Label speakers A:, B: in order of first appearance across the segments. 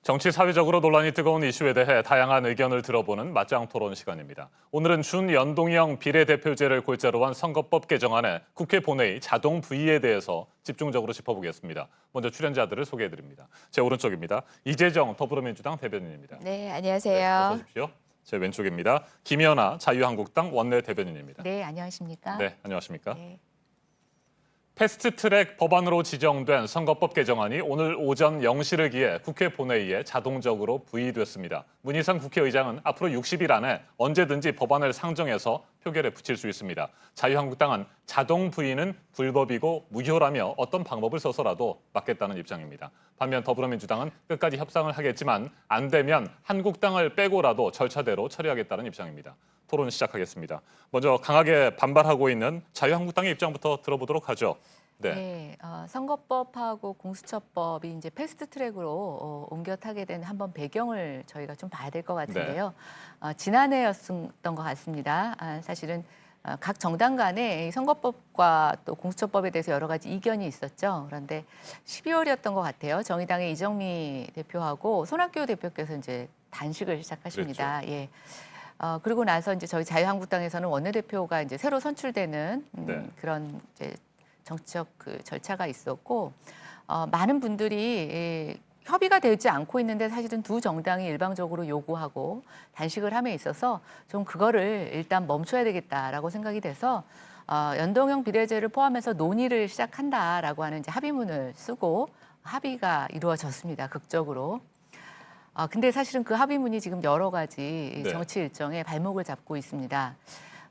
A: 정치 사회적으로 논란이 뜨거운 이슈에 대해 다양한 의견을 들어보는 맞짱 토론 시간입니다. 오늘은 준연동형 비례대표제를 골자로 한 선거법 개정안의 국회 본회의 자동 부의에 대해서 집중적으로 짚어보겠습니다. 먼저 출연자들을 소개해드립니다. 제 오른쪽입니다. 이재정 더불어민주당 대변인입니다.
B: 네, 안녕하세요.
A: 네, 어서 오십시오. 제 왼쪽입니다. 김연아 자유한국당 원내 대변인입니다.
B: 네, 안녕하십니까?
A: 네, 안녕하십니까?
B: 네.
A: 패스트트랙 법안으로 지정된 선거법 개정안이 오늘 오전 0시를 기해 국회 본회의에 자동적으로 부의됐습니다. 문희상 국회의장은 앞으로 60일 안에 언제든지 법안을 상정해서 표결에 붙일 수 있습니다. 자유한국당은 자동 부의는 불법이고 무효라며 어떤 방법을 써서라도 막겠다는 입장입니다. 반면 더불어민주당은 끝까지 협상을 하겠지만 안 되면 한국당을 빼고라도 절차대로 처리하겠다는 입장입니다. 토론 시작하겠습니다. 먼저 강하게 반발하고 있는 자유한국당의 입장부터 들어보도록 하죠.
B: 네, 선거법하고 공수처법이 이제 패스트트랙으로 옮겨 타게 된 한번 배경을 저희가 좀 봐야 될 것 같은데요. 지난해였던 것 같습니다. 사실은 각 정당 간에 이 선거법과 또 공수처법에 대해서 여러 가지 이견이 있었죠. 그런데 12월이었던 것 같아요. 정의당의 이정미 대표하고 손학규 대표께서 이제 단식을 시작하십니다.
A: 그랬죠.
B: 예. 그리고 나서 이제 저희 자유한국당에서는 원내대표가 이제 새로 선출되는
A: 네.
B: 그런 이제 정치적 그 절차가 있었고 많은 분들이 협의가 되지 않고 있는데 사실은 두 정당이 일방적으로 요구하고 단식을 함에 있어서 좀 그거를 일단 멈춰야 되겠다라고 생각이 돼서 연동형 비례제를 포함해서 논의를 시작한다라고 하는 이제 합의문을 쓰고 합의가 이루어졌습니다. 극적으로. 근데 사실은 그 합의문이 지금 여러 가지
A: 네.
B: 정치 일정에 발목을 잡고 있습니다.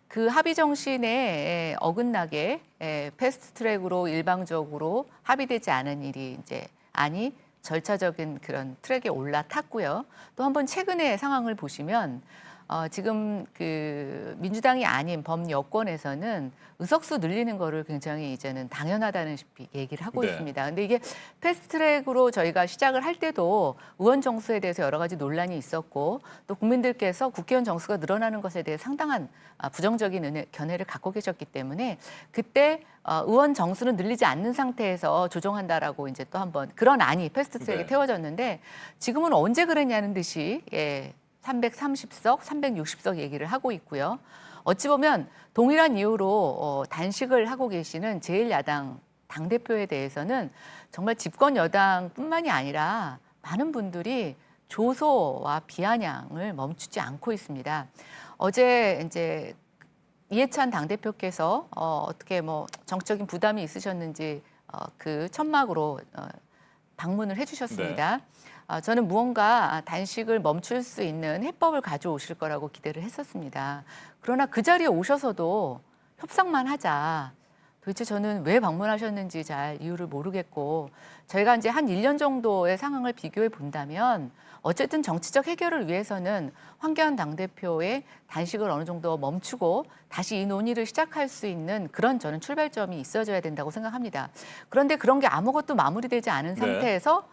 B: 그 합의 정신에 어긋나게 패스트트랙으로 일방적으로 합의되지 않은 일이 이제 절차적인 그런 트랙에 올라탔고요. 또 한번 최근의 상황을 보시면 지금 그 민주당이 아닌 범여권에서는 의석수 늘리는 거를 굉장히 이제는 당연하다는 식의 얘기를 하고
A: 네.
B: 있습니다. 근데 이게 패스트트랙으로 저희가 시작을 할 때도 의원 정수에 대해서 여러 가지 논란이 있었고 또 국민들께서 국회의원 정수가 늘어나는 것에 대해 상당한 부정적인 견해를 갖고 계셨기 때문에 그때 의원 정수는 늘리지 않는 상태에서 조정한다라고 이제 또 한번 그런 안이 패스트트랙에
A: 네.
B: 태워졌는데 지금은 언제 그랬냐는 듯이 330석, 360석 얘기를 하고 있고요. 어찌 보면 동일한 이유로 단식을 하고 계시는 제1야당 당대표에 대해서는 정말 집권 여당뿐만이 아니라 많은 분들이 조소와 비아냥을 멈추지 않고 있습니다. 어제 이제 이해찬 당대표께서 어떻게 뭐 정적인 부담이 있으셨는지 그 천막으로 방문을 해주셨습니다. 저는 무언가 단식을 멈출 수 있는 해법을 가져오실 거라고 기대를 했었습니다. 그러나 그 자리에 오셔서도 협상만 하자. 도대체 저는 왜 방문하셨는지 잘 이유를 모르겠고 저희가 이제 한 1년 정도의 상황을 비교해 본다면 어쨌든 정치적 해결을 위해서는 황교안 당대표의 단식을 어느 정도 멈추고 다시 이 논의를 시작할 수 있는 그런 저는 출발점이 있어져야 된다고 생각합니다. 그런데 그런 게 아무것도 마무리되지 않은
A: 네.
B: 상태에서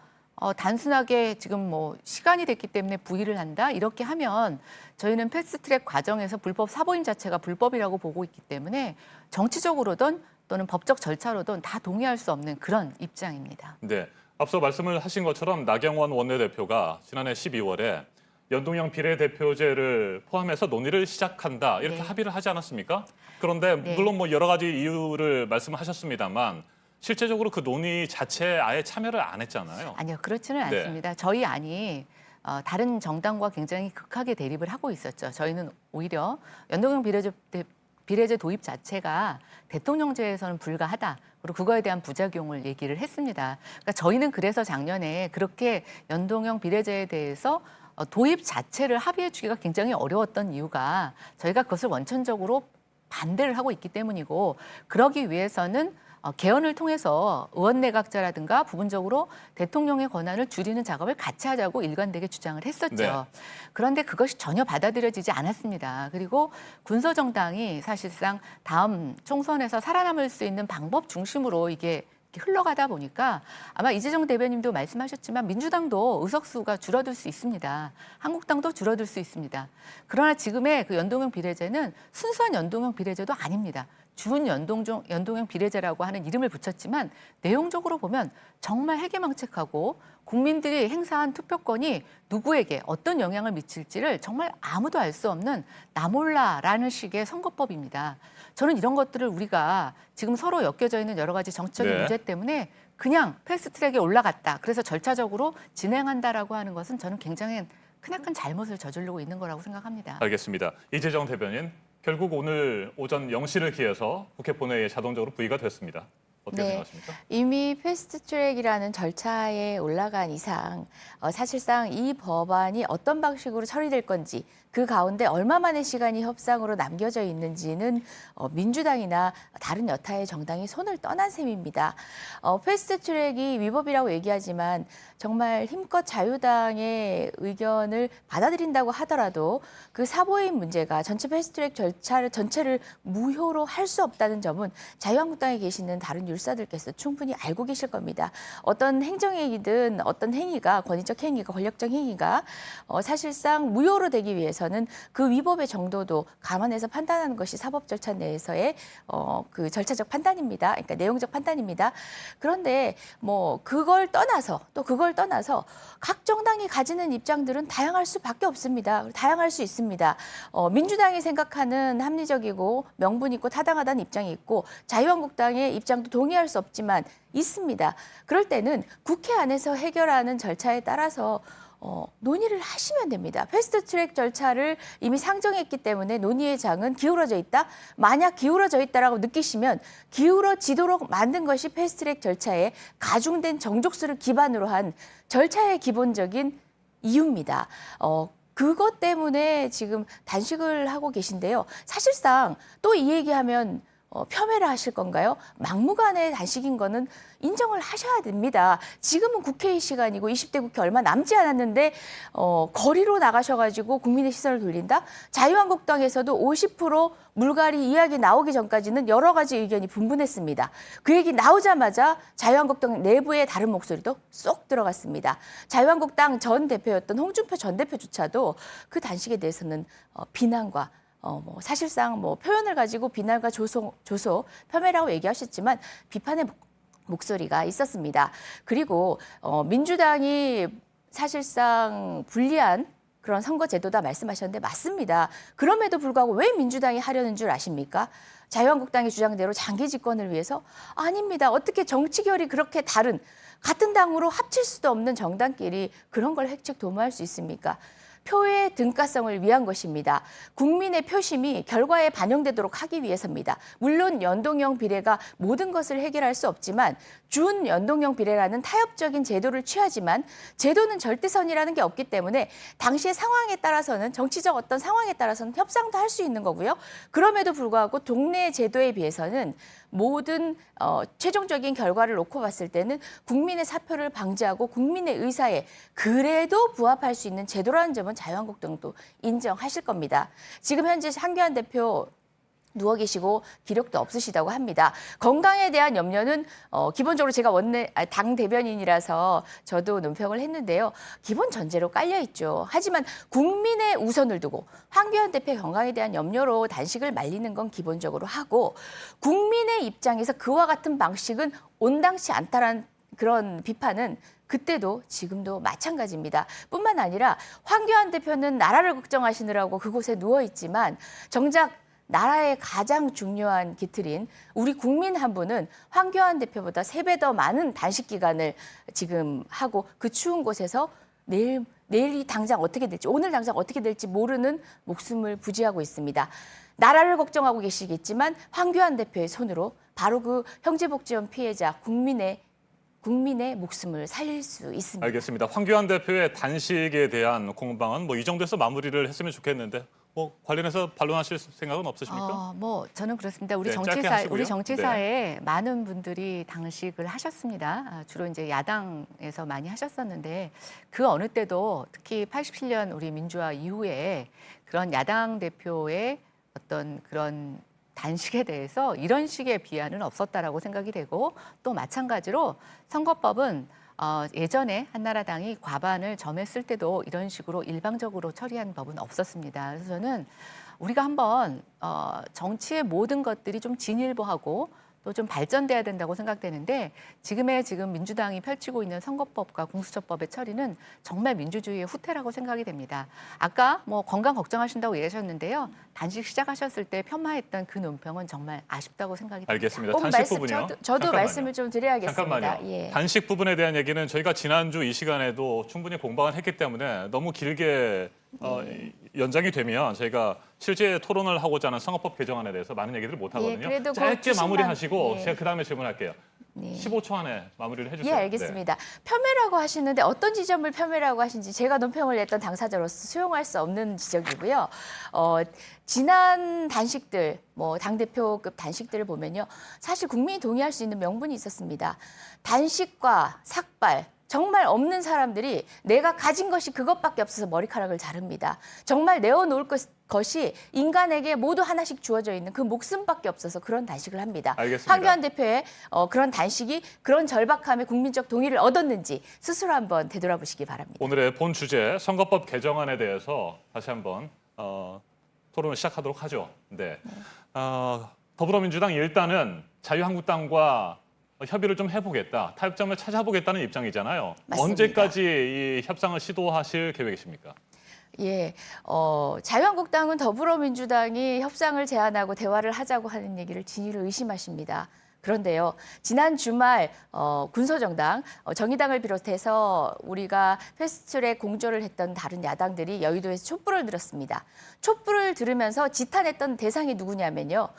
B: 단순하게 지금 뭐 시간이 됐기 때문에 부의를 한다 이렇게 하면 저희는 패스트트랙 과정에서 불법 사보임 자체가 불법이라고 보고 있기 때문에 정치적으로든 또는 법적 절차로든 다 동의할 수 없는 그런 입장입니다.
A: 네. 앞서 말씀을 하신 것처럼 나경원 원내대표가 지난해 12월에 연동형 비례대표제를 포함해서 논의를 시작한다 이렇게
B: 네.
A: 합의를 하지 않았습니까? 그런데
B: 네.
A: 물론 뭐 여러 가지 이유를 말씀하셨습니다만 실제적으로 그 논의 자체에 아예 참여를 안 했잖아요.
B: 아니요, 그렇지는
A: 네.
B: 않습니다. 저희 안이 다른 정당과 굉장히 극하게 대립을 하고 있었죠. 저희는 오히려 연동형 비례제 도입 자체가 대통령제에서는 불가하다. 그리고 그거에 대한 부작용을 얘기를 했습니다. 그러니까 저희는 그래서 작년에 그렇게 연동형 비례제에 대해서 도입 자체를 합의해 주기가 굉장히 어려웠던 이유가 저희가 그것을 원천적으로 반대를 하고 있기 때문이고 그러기 위해서는 개헌을 통해서 의원내각제라든가 부분적으로 대통령의 권한을 줄이는 작업을 같이 하자고 일관되게 주장을 했었죠.
A: 네.
B: 그런데 그것이 전혀 받아들여지지 않았습니다. 그리고 군소정당이 사실상 다음 총선에서 살아남을 수 있는 방법 중심으로 이게 흘러가다 보니까 아마 이재정 대변인도 말씀하셨지만 민주당도 의석수가 줄어들 수 있습니다. 한국당도 줄어들 수 있습니다. 그러나 지금의 그 연동형 비례제는 순수한 연동형 비례제도 아닙니다. 연동형 비례제라고 하는 이름을 붙였지만 내용적으로 보면 정말 해괴망측하고 국민들이 행사한 투표권이 누구에게 어떤 영향을 미칠지를 정말 아무도 알 수 없는 나몰라라는 식의 선거법입니다. 저는 이런 것들을 우리가 지금 서로 엮여져 있는 여러 가지 정치적인
A: 네.
B: 문제 때문에 그냥 패스트트랙에 올라갔다. 그래서 절차적으로 진행한다라고 하는 것은 저는 굉장히 크나큰 잘못을 저지르고 있는 거라고 생각합니다.
A: 알겠습니다. 이재정 대변인, 결국 오늘 오전 0시를 기해서 국회 본회의에 자동적으로 부의가 됐습니다. 어떻게
C: 네.
A: 생각하십니까?
C: 이미 패스트트랙이라는 절차에 올라간 이상 사실상 이 법안이 어떤 방식으로 처리될 건지 그 가운데 얼마만의 시간이 협상으로 남겨져 있는지는 민주당이나 다른 여타의 정당이 손을 떠난 셈입니다. 패스트트랙이 위법이라고 얘기하지만 정말 힘껏 자유당의 의견을 받아들인다고 하더라도 그 사보임 문제가 전체 패스트트랙 절차를 전체를 무효로 할 수 없다는 점은 자유한국당에 계시는 다른 율사들께서 충분히 알고 계실 겁니다. 어떤 행정행위든 어떤 행위가 권위적 행위가 권력적 행위가 사실상 무효로 되기 위해서는 그 위법의 정도도 감안해서 판단하는 것이 사법 절차 내에서의 그 절차적 판단입니다. 그러니까 내용적 판단입니다. 그런데 뭐 그걸 떠나서 각 정당이 가지는 입장들은 다양할 수밖에 없습니다. 다양할 수 있습니다. 민주당이 생각하는 합리적이고 명분 있고 타당하다는 입장이 있고 자유한국당의 입장도 동의할 수 없지만 있습니다. 그럴 때는 국회 안에서 해결하는 절차에 따라서 논의를 하시면 됩니다. 패스트트랙 절차를 이미 상정했기 때문에 논의의 장은 기울어져 있다. 만약 기울어져 있다라고 느끼시면 기울어지도록 만든 것이 패스트트랙 절차에 가중된 정족수를 기반으로 한 절차의 기본적인 이유입니다. 그것 때문에 지금 단식을 하고 계신데요. 사실상 또 이 얘기하면 폄훼를 하실 건가요? 막무가내 단식인 거는 인정을 하셔야 됩니다. 지금은 국회의 시간이고 20대 국회 얼마 남지 않았는데 거리로 나가셔가지고 국민의 시선을 돌린다? 자유한국당에서도 50% 물갈이 이야기 나오기 전까지는 여러 가지 의견이 분분했습니다. 그 얘기 나오자마자 자유한국당 내부의 다른 목소리도 쏙 들어갔습니다. 자유한국당 전 대표였던 홍준표 전 대표조차도 그 단식에 대해서는 비난과 사실상 표현을 가지고 비난과 조소, 폄훼라고 얘기하셨지만 비판의 목소리가 있었습니다. 그리고 민주당이 사실상 불리한 그런 선거제도다 말씀하셨는데 맞습니다. 그럼에도 불구하고 왜 민주당이 하려는 줄 아십니까? 자유한국당의 주장대로 장기 집권을 위해서? 아닙니다. 어떻게 정치결이 그렇게 다른 같은 당으로 합칠 수도 없는 정당끼리 그런 걸 획책 도모할 수 있습니까? 표의 등가성을 위한 것입니다. 국민의 표심이 결과에 반영되도록 하기 위해서입니다. 물론 연동형 비례가 모든 것을 해결할 수 없지만 준 연동형 비례라는 타협적인 제도를 취하지만 제도는 절대선이라는 게 없기 때문에 당시의 상황에 따라서는 정치적 어떤 상황에 따라서는 협상도 할 수 있는 거고요. 그럼에도 불구하고 동네 제도에 비해서는 모든 최종적인 결과를 놓고 봤을 때는 국민의 사표를 방지하고 국민의 의사에 그래도 부합할 수 있는 제도라는 점은 자유한국당도 인정하실 겁니다. 지금 현재 한교안 대표 누워 계시고 기력도 없으시다고 합니다. 건강에 대한 염려는 기본적으로 제가 당 대변인이라서 저도 논평을 했는데요. 기본 전제로 깔려 있죠. 하지만 국민의 우선을 두고 황교안 대표 건강에 대한 염려로 단식을 말리는 건 기본적으로 하고 국민의 입장에서 그와 같은 방식은 온당치 않다라는 그런 비판은 그때도 지금도 마찬가지입니다. 뿐만 아니라 황교안 대표는 나라를 걱정하시느라고 그곳에 누워 있지만 정작 나라의 가장 중요한 기틀인 우리 국민 한 분은 황교안 대표보다 3배 더 많은 단식 기간을 지금 하고 그 추운 곳에서 내일이 당장 어떻게 될지 오늘 당장 어떻게 될지 모르는 목숨을 부지하고 있습니다. 나라를 걱정하고 계시겠지만 황교안 대표의 손으로 바로 그 형제복지원 피해자 국민의 목숨을 살릴 수 있습니다.
A: 알겠습니다. 황교안 대표의 단식에 대한 공방은 이 정도에서 마무리를 했으면 좋겠는데 관련해서 반론하실 생각은 없으십니까?
B: 저는 그렇습니다. 우리
A: 네, 짧게 하시고요.
B: 우리 정치사에 많은 분들이 단식을 하셨습니다. 주로 이제 야당에서 많이 하셨었는데 그 어느 때도 특히 87년 우리 민주화 이후에 그런 야당 대표의 어떤 그런 단식에 대해서 이런 식의 비하는 없었다라고 생각이 되고 또 마찬가지로 선거법은 예전에 한나라당이 과반을 점했을 때도 이런 식으로 일방적으로 처리한 법은 없었습니다. 그래서 저는 우리가 한번 정치의 모든 것들이 좀 진일보하고 또 좀 발전돼야 된다고 생각되는데 지금 민주당이 펼치고 있는 선거법과 공수처법의 처리는 정말 민주주의의 후퇴라고 생각이 됩니다. 아까 뭐 건강 걱정하신다고 얘기하셨는데요. 단식 시작하셨을 때 폄하했던 그 논평은 정말 아쉽다고 생각이 됩니다.
A: 알겠습니다. 단식 부분이요.
C: 저도
A: 잠깐만요.
C: 말씀을 좀 드려야겠습니다.
A: 잠깐만요.
C: 예.
A: 단식 부분에 대한 얘기는 저희가 지난주 이 시간에도 충분히 공방을 했기 때문에 너무 길게 연장이 되면 저희가 실제 토론을 하고자 하는 선거법 개정안에 대해서 많은 얘기들을 못 하거든요.
C: 그래도
A: 짧게 마무리하시고
C: 예.
A: 제가 그다음에 질문할게요.
C: 네.
A: 15초 안에 마무리를 해주세요.
C: 예, 알겠습니다. 폄훼라고 하시는데 어떤 지점을 폄훼라고 하신지 제가 논평을 냈던 당사자로서 수용할 수 없는 지적이고요. 지난 단식들, 뭐 당대표급 단식들을 보면요. 사실 국민이 동의할 수 있는 명분이 있었습니다. 단식과 삭발, 정말 없는 사람들이 내가 가진 것이 그것밖에 없어서 머리카락을 자릅니다. 정말 내어놓을 것이 인간에게 모두 하나씩 주어져 있는 그 목숨밖에 없어서 그런 단식을 합니다.
A: 알겠습니다.
C: 황교안 대표의 그런 단식이 그런 절박함에 국민적 동의를 얻었는지 스스로 한번 되돌아보시기 바랍니다.
A: 오늘의 본 주제 선거법 개정안에 대해서 다시 한번 토론을 시작하도록 하죠. 네. 더불어민주당 일단은 자유한국당과 협의를 좀 해보겠다, 타협점을 찾아보겠다는 입장이잖아요.
C: 맞습니다.
A: 언제까지 이 협상을 시도하실 계획이십니까?
C: 예, 자유한국당은 더불어민주당이 협상을 제안하고 대화를 하자고 하는 얘기를 진위를 의심하십니다. 그런데요, 지난 주말 군소정당, 정의당을 비롯해서 우리가 패스트트랙 공조를 했던 다른 야당들이 여의도에서 촛불을 들었습니다. 촛불을 들으면서 지탄했던 대상이 누구냐면요.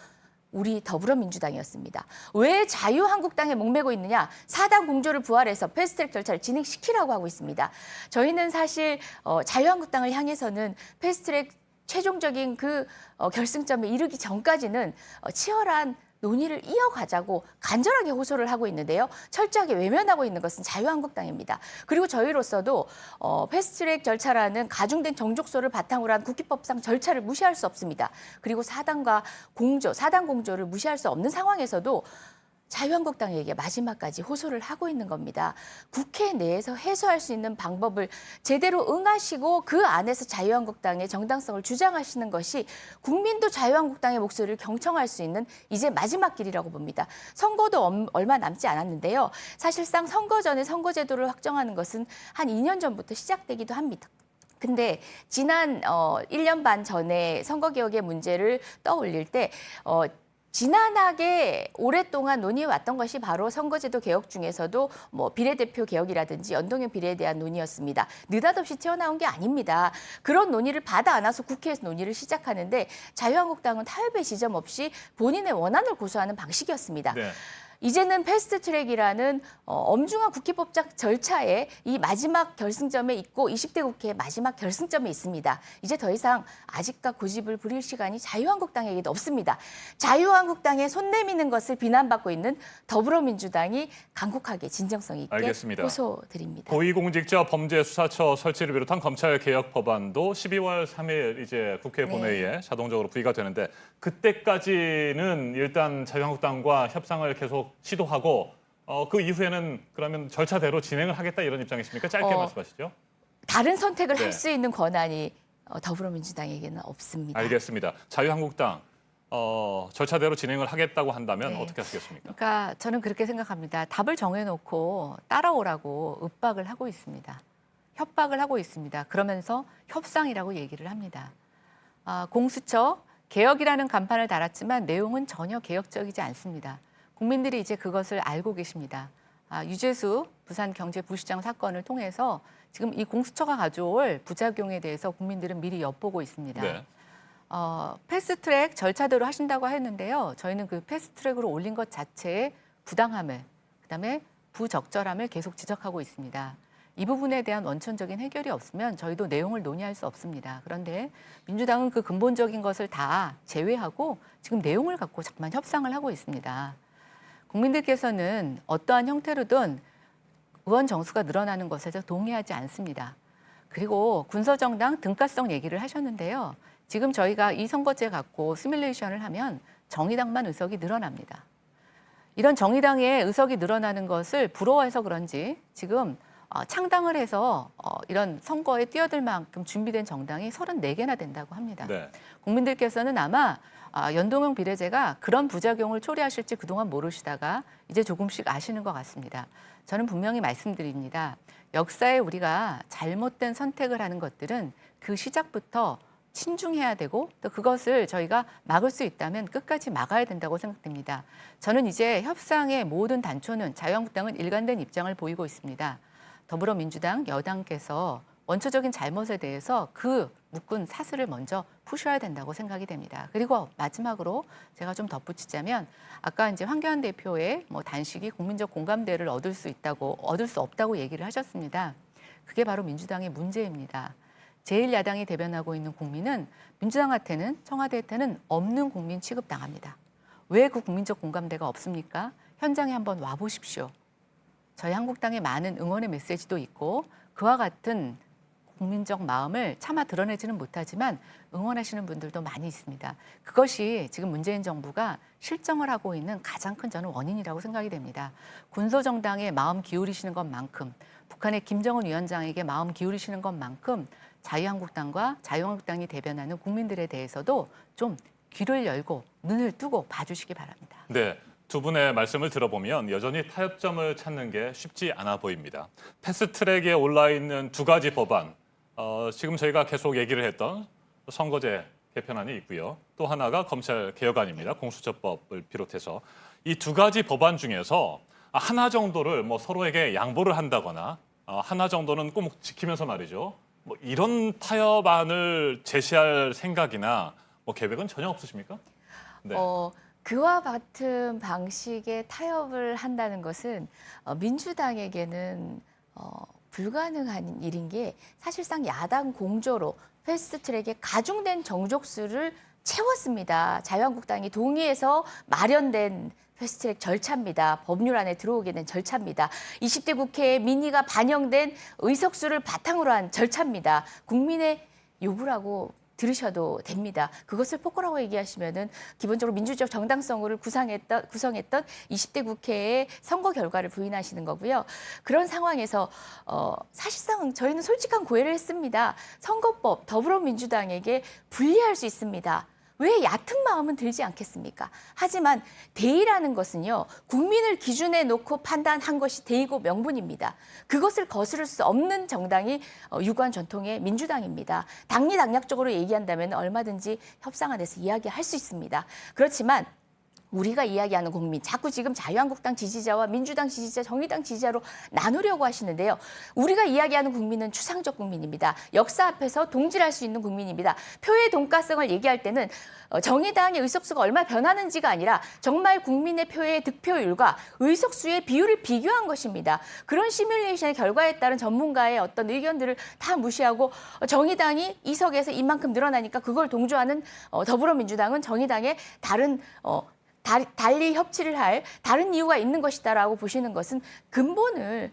C: 우리 더불어민주당이었습니다. 왜 자유한국당에 목매고 있느냐? 4당 공조를 부활해서 패스트트랙 절차를 진행시키라고 하고 있습니다. 저희는 사실 자유한국당을 향해서는 패스트트랙 최종적인 그 결승점에 이르기 전까지는 치열한 논의를 이어가자고 간절하게 호소를 하고 있는데요. 철저하게 외면하고 있는 것은 자유한국당입니다. 그리고 저희로서도 패스트트랙 절차라는 가중된 정족소를 바탕으로 한 국회법상 절차를 무시할 수 없습니다. 그리고 4당 공조를 무시할 수 없는 상황에서도 자유한국당에게 마지막까지 호소를 하고 있는 겁니다. 국회 내에서 해소할 수 있는 방법을 제대로 응하시고 그 안에서 자유한국당의 정당성을 주장하시는 것이 국민도 자유한국당의 목소리를 경청할 수 있는 이제 마지막 길이라고 봅니다. 선거도 얼마 남지 않았는데요. 사실상 선거 전에 선거제도를 확정하는 것은 한 2년 전부터 시작되기도 합니다. 근데 지난 1년 반 전에 선거개혁의 문제를 떠올릴 때 지난하게 오랫동안 논의해왔던 것이 바로 선거제도 개혁 중에서도 뭐 비례대표 개혁이라든지 연동형 비례에 대한 논의였습니다. 느닷없이 튀어나온 게 아닙니다. 그런 논의를 받아 안아서 국회에서 논의를 시작하는데 자유한국당은 타협의 지점 없이 본인의 원안을 고수하는 방식이었습니다.
A: 네.
C: 이제는 패스트트랙이라는 엄중한 국회법적 절차에 이 마지막 결승점에 있고 20대 국회의 마지막 결승점에 있습니다. 이제 더 이상 아직과 고집을 부릴 시간이 자유한국당에게도 없습니다. 자유한국당에 손 내미는 것을 비난받고 있는 더불어민주당이 강국하게 진정성 있게
A: 알겠습니다.
C: 호소드립니다.
A: 고위공직자 범죄수사처 설치를 비롯한 검찰 개혁 법안도 12월 3일 이제 국회
C: 네.
A: 본회의에 자동적으로 부의가 되는데 그때까지는 일단 자유한국당과 협상을 계속 시도하고 그 이후에는 그러면 절차대로 진행을 하겠다 이런 입장이십니까? 짧게 말씀하시죠.
C: 다른 선택을
A: 네.
C: 할 수 있는 권한이 더불어민주당에게는 없습니다.
A: 알겠습니다. 자유한국당 절차대로 진행을 하겠다고 한다면
C: 네.
A: 어떻게 하시겠습니까?
B: 그러니까 저는 그렇게 생각합니다. 답을 정해놓고 따라오라고 윽박을 하고 있습니다. 협박을 하고 있습니다. 그러면서 협상이라고 얘기를 합니다. 공수처 개혁이라는 간판을 달았지만 내용은 전혀 개혁적이지 않습니다. 국민들이 이제 그것을 알고 계십니다. 유재수 부산경제부시장 사건을 통해서 지금 이 공수처가 가져올 부작용에 대해서 국민들은 미리 엿보고 있습니다.
A: 네.
B: 패스트트랙 절차대로 하신다고 했는데요. 저희는 그 패스트트랙으로 올린 것 자체의 부당함을, 그다음에 부적절함을 계속 지적하고 있습니다. 이 부분에 대한 원천적인 해결이 없으면 저희도 내용을 논의할 수 없습니다. 그런데 민주당은 그 근본적인 것을 다 제외하고 지금 내용을 갖고 자꾸만 협상을 하고 있습니다. 국민들께서는 어떠한 형태로든 의원 정수가 늘어나는 것에 대해서 동의하지 않습니다. 그리고 군소정당 등가성 얘기를 하셨는데요. 지금 저희가 이 선거제 갖고 시뮬레이션을 하면 정의당만 의석이 늘어납니다. 이런 정의당의 의석이 늘어나는 것을 부러워해서 그런지 지금 창당을 해서 이런 선거에 뛰어들 만큼 준비된 정당이 34개나 된다고 합니다.
A: 네.
B: 국민들께서는 아마 연동형 비례제가 그런 부작용을 초래하실지 그동안 모르시다가 이제 조금씩 아시는 것 같습니다. 저는 분명히 말씀드립니다. 역사에 우리가 잘못된 선택을 하는 것들은 그 시작부터 신중해야 되고 또 그것을 저희가 막을 수 있다면 끝까지 막아야 된다고 생각됩니다. 저는 이제 협상의 모든 단초는 자유한국당은 일관된 입장을 보이고 있습니다. 더불어민주당 여당께서 원초적인 잘못에 대해서 그 묶은 사슬을 먼저 푸셔야 된다고 생각이 됩니다. 그리고 마지막으로 제가 좀 덧붙이자면 아까 이제 황교안 대표의 단식이 국민적 공감대를 얻을 수 없다고 얘기를 하셨습니다. 그게 바로 민주당의 문제입니다. 제1야당이 대변하고 있는 국민은 민주당한테는 청와대한테는 없는 국민 취급당합니다. 왜 그 국민적 공감대가 없습니까? 현장에 한번 와보십시오. 저희 한국당의 많은 응원의 메시지도 있고 그와 같은 국민적 마음을 차마 드러내지는 못하지만 응원하시는 분들도 많이 있습니다. 그것이 지금 문재인 정부가 실정을 하고 있는 가장 큰 저는 원인이라고 생각이 됩니다. 군소정당에 마음 기울이시는 것만큼 북한의 김정은 위원장에게 마음 기울이시는 것만큼 자유한국당이 대변하는 국민들에 대해서도 좀 귀를 열고 눈을 뜨고 봐주시기 바랍니다.
A: 네. 두 분의 말씀을 들어보면 여전히 타협점을 찾는 게 쉽지 않아 보입니다. 패스트트랙에 올라 있는 두 가지 법안, 지금 저희가 계속 얘기를 했던 선거제 개편안이 있고요. 또 하나가 검찰 개혁안입니다. 공수처법을 비롯해서 이 두 가지 법안 중에서 하나 정도를 서로에게 양보를 한다거나 하나 정도는 꼭 지키면서 말이죠. 이런 타협안을 제시할 생각이나 계획은 전혀 없으십니까? 네.
C: 그와 같은 방식의 타협을 한다는 것은 민주당에게는 불가능한 일인 게 사실상 야당 공조로 패스트트랙에 가중된 정족수를 채웠습니다. 자유한국당이 동의해서 마련된 패스트트랙 절차입니다. 법률 안에 들어오게 된 절차입니다. 20대 국회에 민의가 반영된 의석수를 바탕으로 한 절차입니다. 국민의 요구라고 들으셔도 됩니다. 그것을 폭거라고 얘기하시면은 기본적으로 민주적 정당성을 구성했던 20대 국회의 선거 결과를 부인하시는 거고요. 그런 상황에서 사실상 저희는 솔직한 고해를 했습니다. 선거법 더불어민주당에게 불리할 수 있습니다. 왜 얕은 마음은 들지 않겠습니까? 하지만 대의라는 것은요, 국민을 기준에 놓고 판단한 것이 대의고 명분입니다. 그것을 거스를 수 없는 정당이 유구한 전통의 민주당입니다. 당리당략적으로 얘기한다면 얼마든지 협상안에서 이야기할 수 있습니다. 그렇지만 우리가 이야기하는 국민, 자꾸 지금 자유한국당 지지자와 민주당 지지자, 정의당 지지자로 나누려고 하시는데요. 우리가 이야기하는 국민은 추상적 국민입니다. 역사 앞에서 동질할 수 있는 국민입니다. 표의 돈가성을 얘기할 때는 정의당의 의석수가 얼마 변하는지가 아니라 정말 국민의 표의 득표율과 의석수의 비율을 비교한 것입니다. 그런 시뮬레이션의 결과에 따른 전문가의 어떤 의견들을 다 무시하고 정의당이 2석에서 이만큼 늘어나니까 그걸 동조하는 더불어민주당은 정의당의 달리 협치를 할 다른 이유가 있는 것이다라고 보시는 것은 근본을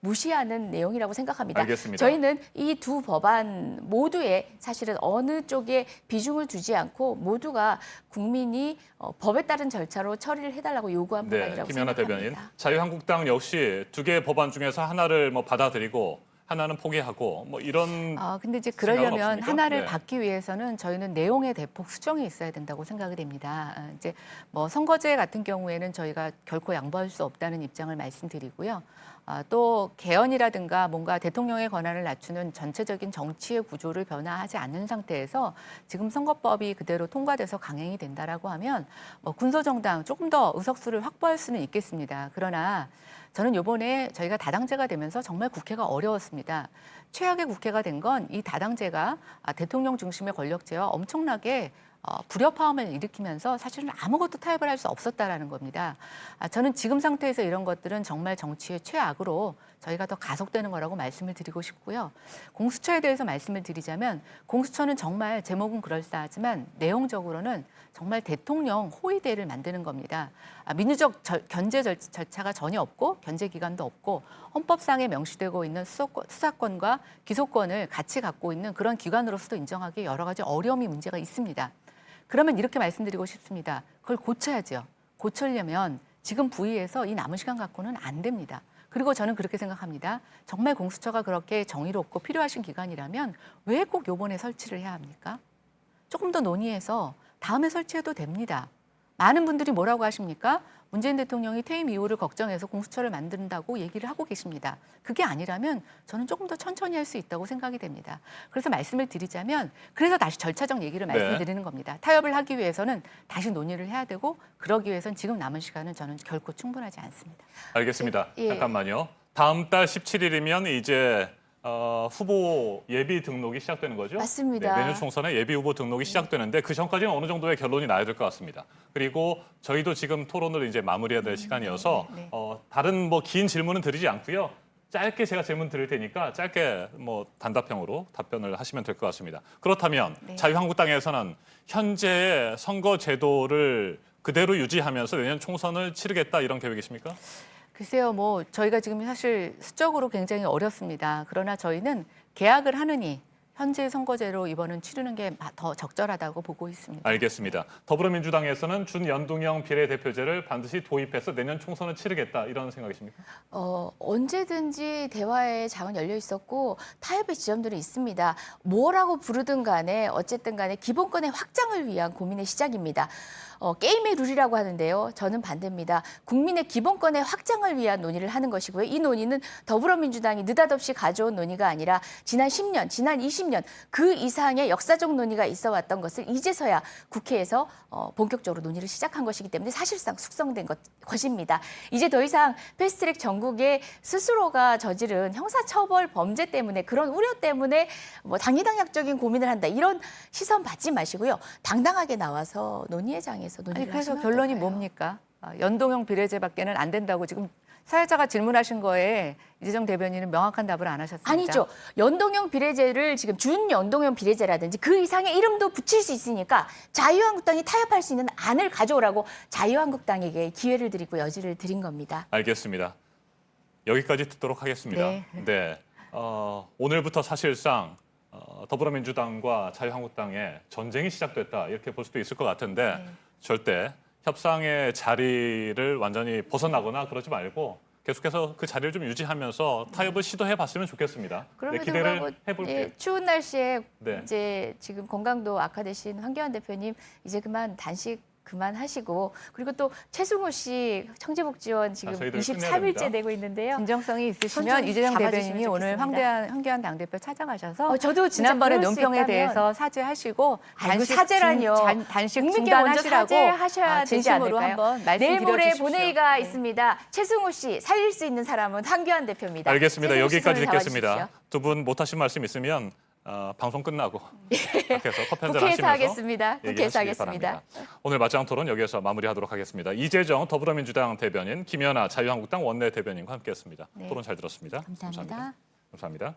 C: 무시하는 내용이라고 생각합니다.
A: 알겠습니다.
C: 저희는 이 두 법안 모두에 사실은 어느 쪽에 비중을 두지 않고 모두가 국민이 법에 따른 절차로 처리를 해달라고 요구한 법안이라고
A: 김연아
C: 생각합니다.
A: 대변인, 자유한국당 역시 두 개의 법안 중에서 하나를 받아들이고 하나는 포기하고 이런.
B: 근데 이제
A: 생각은
B: 그러려면
A: 없습니까?
B: 하나를
A: 네.
B: 받기 위해서는 저희는 내용의 대폭 수정이 있어야 된다고 생각이 됩니다. 이제 선거제 같은 경우에는 저희가 결코 양보할 수 없다는 입장을 말씀드리고요. 또 개헌이라든가 뭔가 대통령의 권한을 낮추는 전체적인 정치의 구조를 변화하지 않는 상태에서 지금 선거법이 그대로 통과돼서 강행이 된다라고 하면 군소정당 조금 더 의석수를 확보할 수는 있겠습니다. 그러나 저는 이번에 저희가 다당제가 되면서 정말 국회가 어려웠습니다. 최악의 국회가 된 건 이 다당제가 대통령 중심의 권력제와 엄청나게 불협화음을 일으키면서 사실은 아무것도 타협을 할 수 없었다라는 겁니다. 저는 지금 상태에서 이런 것들은 정말 정치의 최악으로 저희가 더 가속되는 거라고 말씀을 드리고 싶고요. 공수처에 대해서 말씀을 드리자면 공수처는 정말 제목은 그럴싸하지만 내용적으로는 정말 대통령 호위대를 만드는 겁니다. 민주적 견제 절차가 전혀 없고 견제 기관도 없고 헌법상에 명시되고 있는 수사권과 기소권을 같이 갖고 있는 그런 기관으로서도 인정하기 여러 가지 어려움이 문제가 있습니다. 그러면 이렇게 말씀드리고 싶습니다. 그걸 고쳐야죠. 고치려면 지금 부위에서 이 남은 시간 갖고는 안 됩니다. 그리고 저는 그렇게 생각합니다. 정말 공수처가 그렇게 정의롭고 필요하신 기관이라면 왜 꼭 요번에 설치를 해야 합니까? 조금 더 논의해서 다음에 설치해도 됩니다. 많은 분들이 뭐라고 하십니까? 문재인 대통령이 퇴임 이후를 걱정해서 공수처를 만든다고 얘기를 하고 계십니다. 그게 아니라면 저는 조금 더 천천히 할 수 있다고 생각이 됩니다. 그래서 말씀을 드리자면 그래서 다시 절차적 얘기를 말씀드리는 겁니다. 타협을 하기 위해서는 다시 논의를 해야 되고 그러기 위해서는 지금 남은 시간은 저는 결코 충분하지 않습니다.
A: 알겠습니다.
C: 예.
A: 잠깐만요. 다음 달 17일이면 이제 후보 예비 등록이 시작되는 거죠?
C: 맞습니다.
A: 네, 내년 총선에 예비 후보 등록이 시작되는데 그 전까지는 어느 정도의 결론이 나야 될 것 같습니다. 그리고 저희도 지금 토론을 이제 마무리해야 될 시간이어서
B: 네.
A: 다른 뭐 긴 질문은 드리지 않고요. 짧게 제가 질문 드릴 테니까 짧게 뭐 단답형으로 답변을 하시면 될 것 같습니다. 그렇다면
B: 네.
A: 자유한국당에서는 현재의 선거 제도를 그대로 유지하면서 내년 총선을 치르겠다 이런 계획이십니까?
B: 글쎄요, 뭐 저희가 지금 사실 수적으로 굉장히 어렵습니다. 그러나 저희는 계약을 하느니 현재 선거제로 이번은 치르는 게 더 적절하다고 보고 있습니다.
A: 알겠습니다. 더불어민주당에서는 준연동형 비례대표제를 반드시 도입해서 내년 총선을 치르겠다 이런 생각이십니까?
C: 언제든지 대화의 장은 열려 있었고 타협의 지점들은 있습니다. 뭐라고 부르든 간에 어쨌든 간에 기본권의 확장을 위한 고민의 시작입니다. 게임의 룰이라고 하는데요. 저는 반대입니다. 국민의 기본권의 확장을 위한 논의를 하는 것이고요. 이 논의는 더불어민주당이 느닷없이 가져온 논의가 아니라 지난 10년, 지난 20년 그 이상의 역사적 논의가 있어 왔던 것을 이제서야 국회에서 본격적으로 논의를 시작한 것이기 때문에 사실상 숙성된 것입니다. 이제 더 이상 패스트트랙 전국에 스스로가 저지른 형사처벌 범죄 때문에 그런 우려 때문에 뭐 당리당략적인 고민을 한다. 이런 시선 받지 마시고요. 당당하게 나와서 논의의 장에서 논의를
B: 아니 그래서
C: 하시면
B: 결론이
C: 어떨까요?
B: 뭡니까? 연동형 비례제밖에는 안 된다고 지금 사회자가 질문하신 거에 이재정 대변인은 명확한 답을 안 하셨습니다.
C: 아니죠. 연동형 비례제를 지금 준연동형 비례제라든지 그 이상의 이름도 붙일 수 있으니까 자유한국당이 타협할 수 있는 안을 가져오라고 자유한국당에게 기회를 드리고 여지를 드린 겁니다.
A: 알겠습니다. 여기까지 듣도록 하겠습니다.
B: 네.
A: 네. 오늘부터 사실상 더불어민주당과 자유한국당의 전쟁이 시작됐다 이렇게 볼 수도 있을 것 같은데
B: 네.
A: 절대 협상의 자리를 완전히 벗어나거나 그러지 말고 계속해서 그 자리를 좀 유지하면서 타협을 시도해봤으면 좋겠습니다. 네,
C: 그럼에도
A: 기대를
C: 불구하고
A: 해볼게요.
C: 예, 추운 날씨에
A: 네.
C: 이제 지금 건강도 악화되신 황교안 대표님 이제 그만 단식 그만하시고 그리고 또 최승호 씨 청지복지원 지금
A: 저희들 끝내야
C: 23일째
A: 됩니다.
C: 내고 있는데요.
B: 진정성이 있으시면
C: 천천히
B: 이재정
C: 잡아주시면
B: 대변인이 오늘
C: 좋겠습니다.
B: 황교안 당대표 찾아가셔서
C: 저도 진짜
B: 지난번에
C: 그럴 수
B: 논평에
C: 있다면
B: 대해서 사죄하시고
C: 아이고, 사죄라니요.
B: 단식
C: 국민께 먼저
B: 중단하시라고
C: 사죄하셔야 되지
B: 진심으로
C: 않을까요?
B: 한번
C: 내일 모레
B: 말씀드려주십시오.
C: 본회의가
B: 네.
C: 있습니다. 최승호 씨 살릴 수 있는 사람은 황교안 대표입니다.
A: 알겠습니다.
C: 최승호 씨
A: 여기까지
C: 손을
A: 듣겠습니다.
C: 잡아주십시오.
A: 두 분 못하신 말씀 있으면 방송 끝나고 밖에서 커피 한잔
C: 국회에서
A: 하시면서
C: 하겠습니다. 국회에서
A: 얘기하시기
C: 하겠습니다.
A: 바랍니다. 오늘 맞짱 토론 여기서 마무리하도록 하겠습니다. 이재정 더불어민주당 대변인, 김연아 자유한국당 원내 대변인과 함께했습니다.
B: 네.
A: 토론 잘 들었습니다.
C: 감사합니다.
A: 감사합니다.